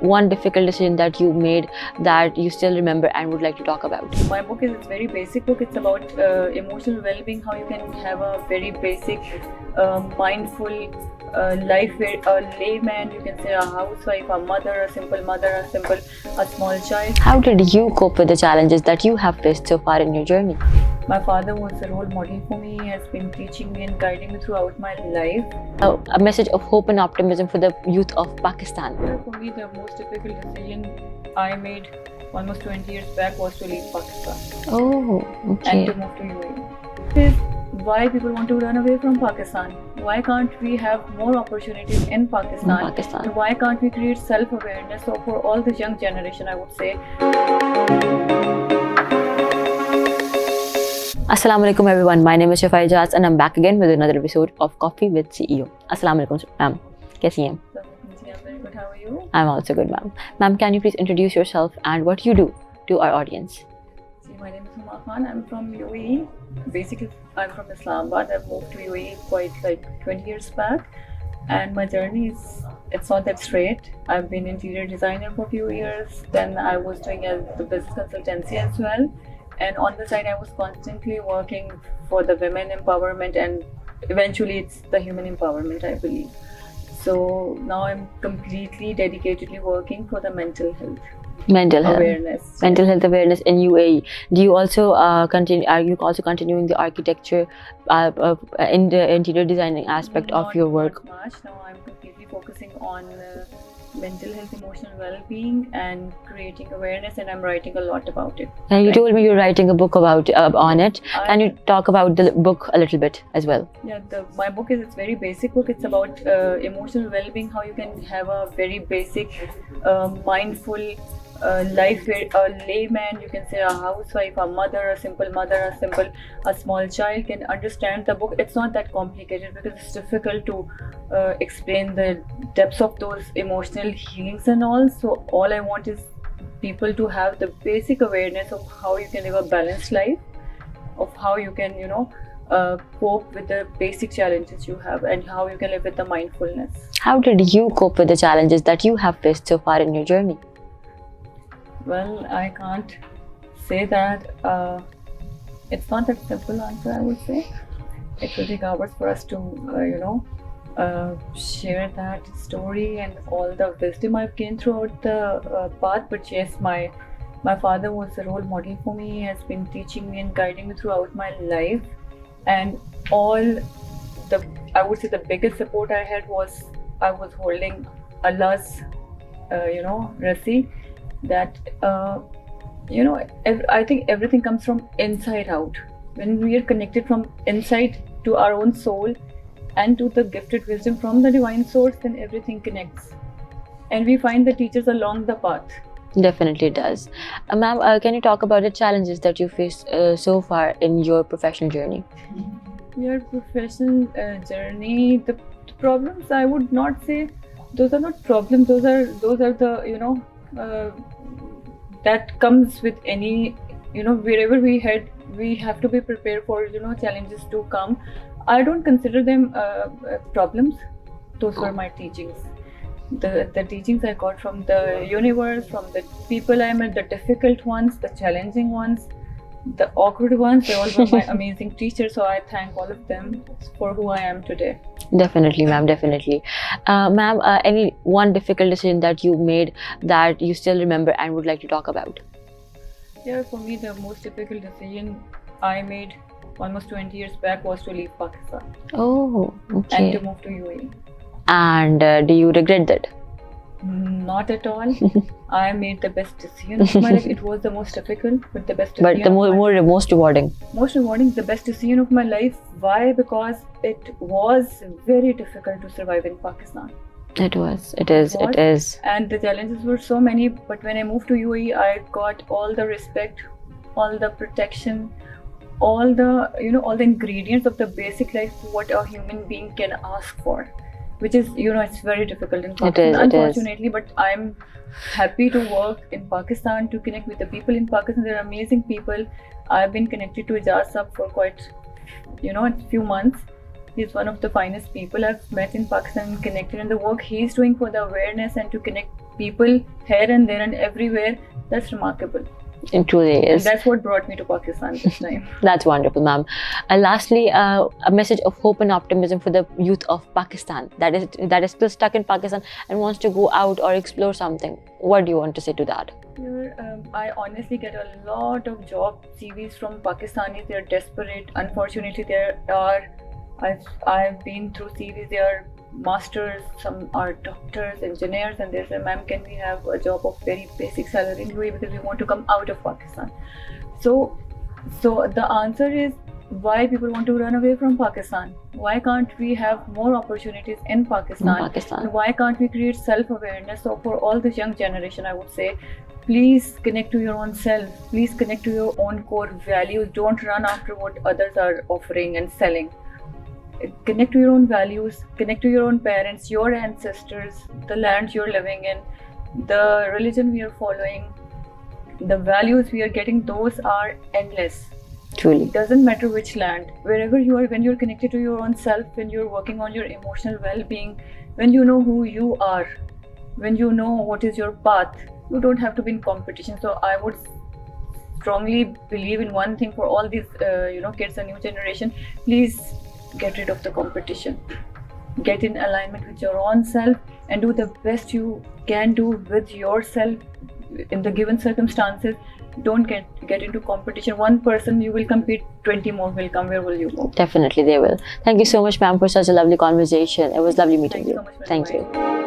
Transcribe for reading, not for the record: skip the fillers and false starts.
one difficult decision that you made that you still remember and would like to talk about? My book is a very basic book. It's about emotional well-being, how you can have a very basic, mindful life where a layman, you can say a housewife, a mother, a small child. How did you cope with the challenges that you have faced so far in your journey? My father was a role model for me. He has been teaching me and guiding me throughout my life. A message of hope and optimism for the youth of Pakistan. For me, the most difficult decision I made almost 20 years back was to leave Pakistan Oh, and okay. to move to UAE. Why people want to run away from Pakistan? Why can't we have more opportunities in Pakistan? Pakistan. And why can't we create self-awareness? So for all the young generation, I would say. Assalamu alaikum everyone, my name is Shafai Jaz and I'm back again with another episode of Coffee with CEO. Assalamu alaikum ma'am, kaisi hain? I'm very good. How are you? I'm also good ma'am. Ma'am, can you please introduce yourself and what you do to our audience? See, my name is Huma Khan. I'm from UAE. Basically, I'm from Islamabad. I've moved to UAE quite like 20 years back. And my journey it's not that straight. I've been interior designer for a few years. Then I was doing the business consultancy as well. And on the side, I was constantly working for the women empowerment, and eventually it's the human empowerment, I believe. So now I'm completely dedicatedly working for the mental health awareness. Mental health awareness in UAE. Do you also continue? Are you also continuing the architecture in the interior designing aspect of your work? Not much. Now I'm completely focusing on mental health, emotional well-being, and creating awareness. And I'm writing a lot about it. And you told me you're writing a book about on it. Can you talk about the book a little bit as well? Yeah, my book is a very basic book. It's about emotional well-being, how you can have a very basic, mindful life where a layman, you can say a housewife, a small child can understand the book. It's not that complicated because it's difficult to explain the depths of those emotional healings and all. So all I want is people to have the basic awareness of how you can live a balanced life, of how you can, cope with the basic challenges you have, and how you can live with the mindfulness. How did you cope with the challenges that you have faced so far in your journey? Well, I can't say that. It's not that simple answer, I would say. It will take hours for us to, share that story and all the wisdom I've gained throughout the path. But yes, my father was a role model for me. He has been teaching me and guiding me throughout my life. And I would say the biggest support I had was I was holding Allah's, Rasi. That I think everything comes from inside out. When we are connected from inside to our own soul and to the gifted wisdom from the divine source, then everything connects, and we find the teachers along the path. Definitely does. Ma'am, can you talk about the challenges that you faced so far in your professional journey? Your professional journey, the problems, I would not say those are not problems. Those are the that comes with any, wherever we head, we have to be prepared for challenges to come. I don't consider them problems. Those were my teachings. The teachings I got from the universe, from the people I met, the difficult ones, the challenging ones, the awkward ones, they all were my amazing teachers. So I thank all of them for who I am today. Definitely, ma'am, definitely. Ma'am, any one difficult decision that you made that you still remember and would like to talk about? Yeah, for me, the most difficult decision I made almost 20 years back was to leave Pakistan. Oh, okay. And to move to UAE. And do you regret that? Not at all. I made the best decision of my life. It was the most difficult, but the best decision. But the most rewarding. Most rewarding, the best decision of my life. Why? Because it was very difficult to survive in Pakistan. It is. And the challenges were so many. But when I moved to UAE, I got all the respect, all the protection, all the all the ingredients of the basic life what a human being can ask for. Which is, it's very difficult in Pakistan, unfortunately, but I'm happy to work in Pakistan, to connect with the people in Pakistan. They're amazing people. I've been connected to Ijaz Sab for quite, a few months. He's one of the finest people I've met in Pakistan and connected, and the work he's doing for the awareness and to connect people here and there and everywhere. That's remarkable. It truly And is. that's what brought me to Pakistan this time. That's wonderful, ma'am. Lastly, a message of hope and optimism for the youth of Pakistan that is still stuck in Pakistan and wants to go out or explore something. What do you want to say to that? I honestly get a lot of job CVs from Pakistanis. They're desperate. Unfortunately, I've been through CVs. They are masters, some are doctors, engineers, and they say, "Ma'am, can we have a job of very basic salary in UAE because we want to come out of Pakistan?" So the answer is, why people want to run away from Pakistan? Why can't we have more opportunities in Pakistan? Pakistan. And why can't we create self-awareness? So for all this young generation, I would say, please connect to your own self. Please connect to your own core values. Don't run after what others are offering and selling. Connect to your own values, connect to your own parents, your ancestors, the land you're living in, the religion we are following, the values we are getting, those are endless. Truly. It doesn't matter which land, wherever you are, when you're connected to your own self, when you're working on your emotional well-being, when you know who you are, when you know what is your path, you don't have to be in competition. So I would strongly believe in one thing for all these kids and new generation: please get rid of the competition, get in alignment with your own self, and do the best you can do with yourself in the given circumstances. Don't get into competition. One person you will compete, 20 more will come. Where will you go? Definitely they will. Thank you so much, ma'am, for such a lovely conversation. It was lovely meeting Thank you you. so much for Thank you. inviting me.